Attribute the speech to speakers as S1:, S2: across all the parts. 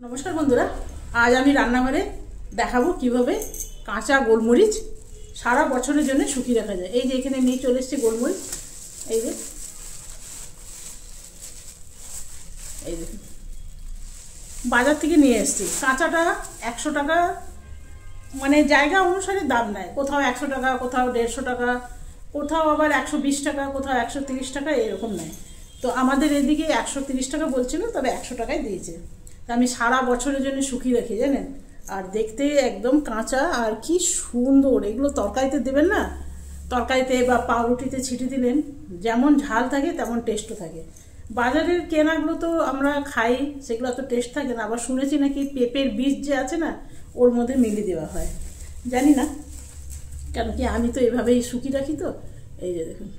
S1: নমস্কার বন্ধুরা, আজ আমি রান্নাঘরে দেখাবো কিভাবে কাঁচা গোলমরিচ সারা বছরের জন্য শুকিয়ে রাখা যায়। এই যে এখানে নিয়ে চলে এসেছি গোলমরিচ, এই যে বাজার থেকে নিয়ে এসেছি। কাঁচাটা 100 টাকা, মানে জায়গা অনুসারে দাম নেয়। কোথাও 100 টাকা, কোথাও 150 টাকা, কোথাও আবার 120 টাকা, কোথাও 130 টাকা, এরকম নেয়। তো আমাদের এদিকে 130 টাকা বলছিল, তবে 100 টাকায় দিয়েছে। তা আমি সারা বছরের জন্য শুকিয়ে রাখি, জানেন। আর দেখতে একদম কাঁচা, আর কি সুন্দর। এগুলো তরকারিতে দেবেন না, তরকারিতে বা পাউরুটিতে ছিটিয়ে দিলেন, যেমন ঝাল থাকে তেমন টেস্টও থাকে। বাজারের কেনাগুলো তো আমরা খাই, সেগুলো তো টেস্ট থাকে না। আবার শুনেছি নাকি পেঁপের বীজ যে আছে না, ওর মধ্যে মিলিয়ে দেওয়া হয়, জানি না। কেন কি আমি তো এভাবেই শুকিয়ে রাখি। তো এই যে দেখুন,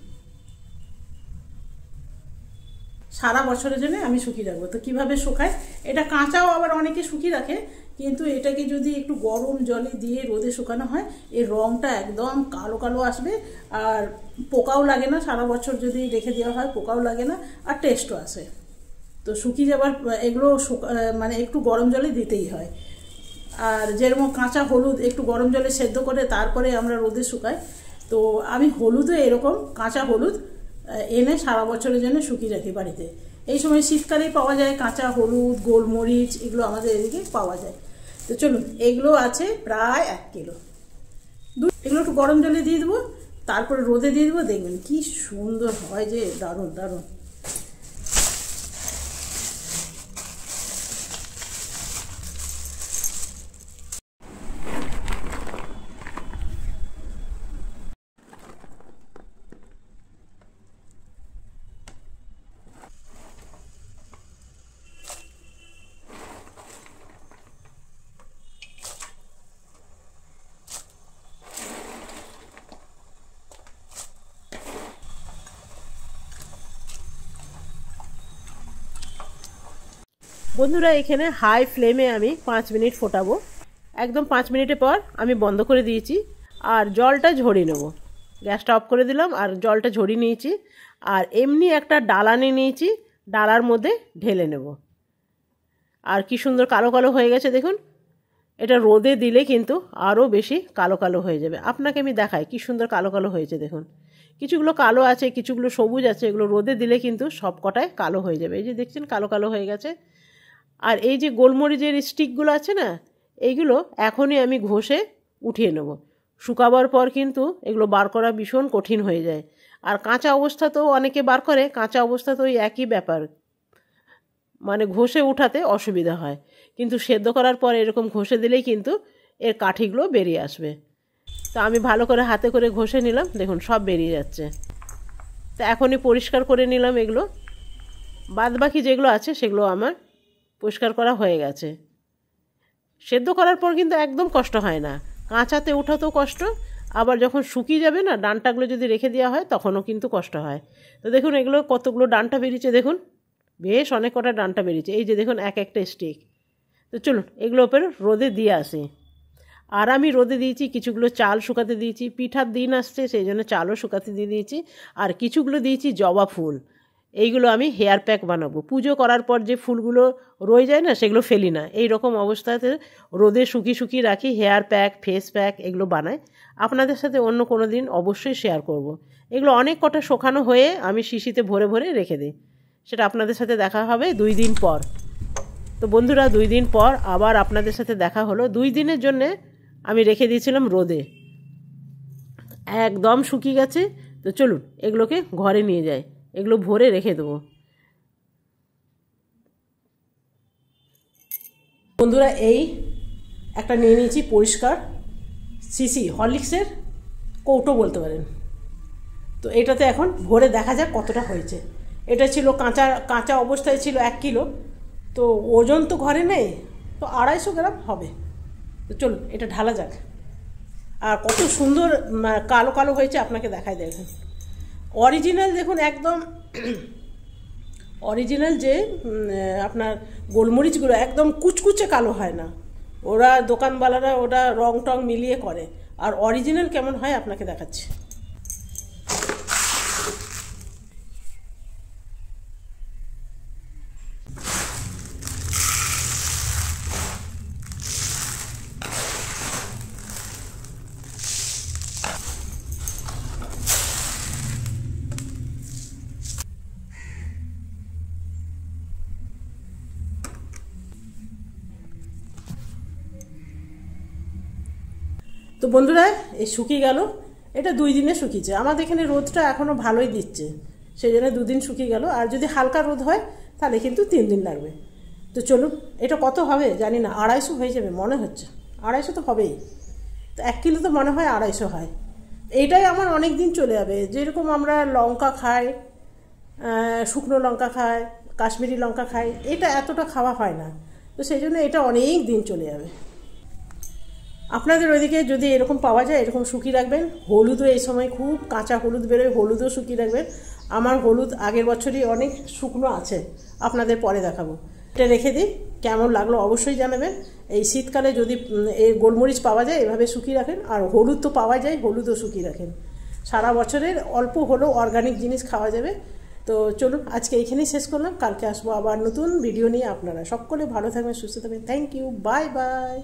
S1: সারা বছরের জন্য আমি শুকিয়ে রাখবো। তো কীভাবে শুকায়, এটা কাঁচাও আবার অনেকে শুকিয়ে রাখে, কিন্তু এটাকে যদি একটু গরম জলে দিয়ে রোদে শুকানো হয়, এর রঙটা একদম কালো কালো আসবে, আর পোকাও লাগে না। সারা বছর যদি রেখে দেওয়া হয় পোকাও লাগে না, আর টেস্টও আসে। তো শুকিয়ে যাবার এগুলো মানে একটু গরম জলে দিতেই হয়। আর যেরকম কাঁচা হলুদ একটু গরম জলে সেদ্ধ করে তারপরে আমরা রোদে শুকাই, তো আমি হলুদও এরকম কাঁচা হলুদ এনে সারা বছরের জন্য শুকিয়ে রাখি বাড়িতে। এই সময় শীতকালেই পাওয়া যায় কাঁচা হলুদ, গোলমরিচ, এগুলো আমাদের এদিকে পাওয়া যায়। তো চলুন, এগুলো আছে প্রায় 1 কিলো। এগুলো একটু গরম জলে দিয়ে দেবো, তারপরে রোদে দিয়ে দেবো, দেখবেন কি সুন্দর হয়, যে দারুণ দারুণ। বন্ধুরা, এখানে হাই ফ্লেমে আমি 5 মিনিট ফোটাবো। একদম 5 মিনিটের পর আমি বন্ধ করে দিয়েছি, আর জলটা ঝরিয়ে নেব। গ্যাসটা অফ করে দিলাম, আর জলটা ঝরিয়ে নিয়েছি। আর এমনি একটা ডালা নিয়ে নিয়েছি, ডালার মধ্যে ঢেলে নেব। আর কি সুন্দর কালো কালো হয়ে গেছে দেখুন। এটা রোদে দিলে কিন্তু আরও বেশি কালো কালো হয়ে যাবে। আপনাকে আমি দেখাই কি সুন্দর কালো কালো হয়েছে দেখুন। কিছুগুলো কালো আছে, কিছুগুলো সবুজ আছে। এগুলো রোদে দিলে কিন্তু সব কটায় কালো হয়ে যাবে। এই যে দেখছেন কালো কালো হয়ে গেছে। আর এই যে গোলমরিচের স্টিকগুলো আছে না, এইগুলো এখনই আমি ঘষে উঠিয়ে নেব। শুকাবার পর কিন্তু এগুলো বার করা ভীষণ কঠিন হয়ে যায়। আর কাঁচা অবস্থাতেও অনেকে বার করে, কাঁচা অবস্থাতেও ওই একই ব্যাপার, মানে ঘষে উঠাতে অসুবিধা হয়। কিন্তু সেদ্ধ করার পর এরকম ঘষে দিলেই কিন্তু এর কাঠিগুলো বেরিয়ে আসবে। তো আমি ভালো করে হাতে করে ঘষে নিলাম, দেখুন সব বেরিয়ে যাচ্ছে। তো এখনই পরিষ্কার করে নিলাম এগুলো। বাদ বাকি যেগুলো আছে সেগুলো আমার পরিষ্কার করা হয়ে গেছে। সেদ্ধ করার পর কিন্তু একদম কষ্ট হয় না, কাঁচাতে উঠাতেও কষ্ট, আবার যখন শুকিয়ে যাবে না ডাঁটাগুলো যদি রেখে দেওয়া হয় তখনও কিন্তু কষ্ট হয়। তো দেখুন এগুলো কতগুলো ডাঁটা বেরিয়েছে, দেখুন বেশ অনেক কটা ডাঁটা বেরিয়েছে। এই যে দেখুন এক একটা স্টিক। তো চলুন এগুলো ওপরে রোদে দিয়ে আসি। আর আমি রোদে দিয়েছি, কিছুগুলো চাল শুকাতে দিয়েছি। পিঠার দিন আসছে, সেই জন্য চালও শুকাতে দিয়ে দিয়েছি। আর কিছুগুলো দিয়েছি জবা ফুল। এইগুলো আমি হেয়ার প্যাক বানাবো। পুজো করার পর যে ফুলগুলো রয়ে যায় না, সেগুলো ফেলি না। এই রকম অবস্থাতে রোদে শুকিয়ে শুকিয়ে রাখি। হেয়ার প্যাক, ফেস প্যাক এগুলো বানাই। আপনাদের সাথে অন্য কোনো দিন অবশ্যই শেয়ার করব। এগুলো অনেক কটা শুকানো হয়ে আমি শিশিতে ভরে ভরে রেখে দিই। সেটা আপনাদের সাথে দেখা হবে 2 দিন পর। তো বন্ধুরা, 2 দিন পর আবার আপনাদের সাথে দেখা হলো। 2 দিনের জন্যে আমি রেখে দিয়েছিলাম রোদে, একদম শুকিয়ে গেছে। তো চলুন এগুলোকে ঘরে নিয়ে যাই, এগুলো ভরে রেখে দেবো। বন্ধুরা, এই একটা নিয়ে নিয়েছি পরিষ্কার সিসি হরলিক্সের কৌটো বলতে পারেন। তো এটাতে এখন ভরে দেখা যাক কতটা হয়েছে। এটা ছিল কাঁচা কাঁচা অবস্থায় ছিল 1 কিলো। তো ওজন তো ঘরে নেই, তো 250 গ্রাম হবে। তো চলুন এটা ঢালা যাক। আর কত সুন্দর কালো কালো হয়েছে আপনাকে দেখাই। দেখুন অরিজিনাল, দেখুন একদম অরিজিনাল যে আপনার গোলমরিচগুলো একদম কুচকুচে কালো হয় না। ওরা দোকানওয়ালারা ওটা রং টং মিলিয়ে করে। আর অরিজিনাল কেমন হয় আপনাকে দেখাচ্ছি। তো বন্ধুরা এই শুকিয়ে গেল, এটা 2 দিনে শুকিয়েছে। আমাদের এখানে রোদটা এখনও ভালোই দিচ্ছে, সেই জন্য 2 দিন শুকিয়ে গেল। আর যদি হালকা রোদ হয় তাহলে কিন্তু 3 দিন লাগবে। তো চলুন, এটা কত হবে জানি না, 250 হয়ে যাবে মনে হচ্ছে। 250 তো হবেই, তো 1 কিলো তো মনে হয় 250 হয়। এইটাই আমার অনেক দিন চলে যাবে। যেরকম আমরা লঙ্কা খাই, শুকনো লঙ্কা খাই, কাশ্মীরি লঙ্কা খাই, এটা এতটা খাওয়া হয় না, তো সেই জন্য এটা অনেক দিন চলে যাবে। আপনাদের ওইদিকে যদি এরকম পাওয়া যায় এরকম শুকিয়ে রাখবেন। হলুদও এই সময় খুব কাঁচা হলুদ বেরোয়, হলুদও শুকিয়ে রাখবেন। আমার হলুদ আগের বছরই অনেক শুকনো আছে, আপনাদের পরে দেখাবো। এটা রেখে দিই, কেমন লাগলো অবশ্যই জানাবেন। এই শীতকালে যদি এই গোলমরিচ পাওয়া যায় এভাবে শুকিয়ে রাখেন, আর হলুদ তো পাওয়া যায়, হলুদও শুকিয়ে রাখেন। সারা বছরের অল্প হলেও অর্গানিক জিনিস খাওয়া যাবে। তো চলুন, আজকে এইখানেই শেষ করলাম, কালকে আসবো আবার নতুন ভিডিও নিয়ে। আপনারা সকলে ভালো থাকবেন, সুস্থ থাকবেন। Thank you, bye by.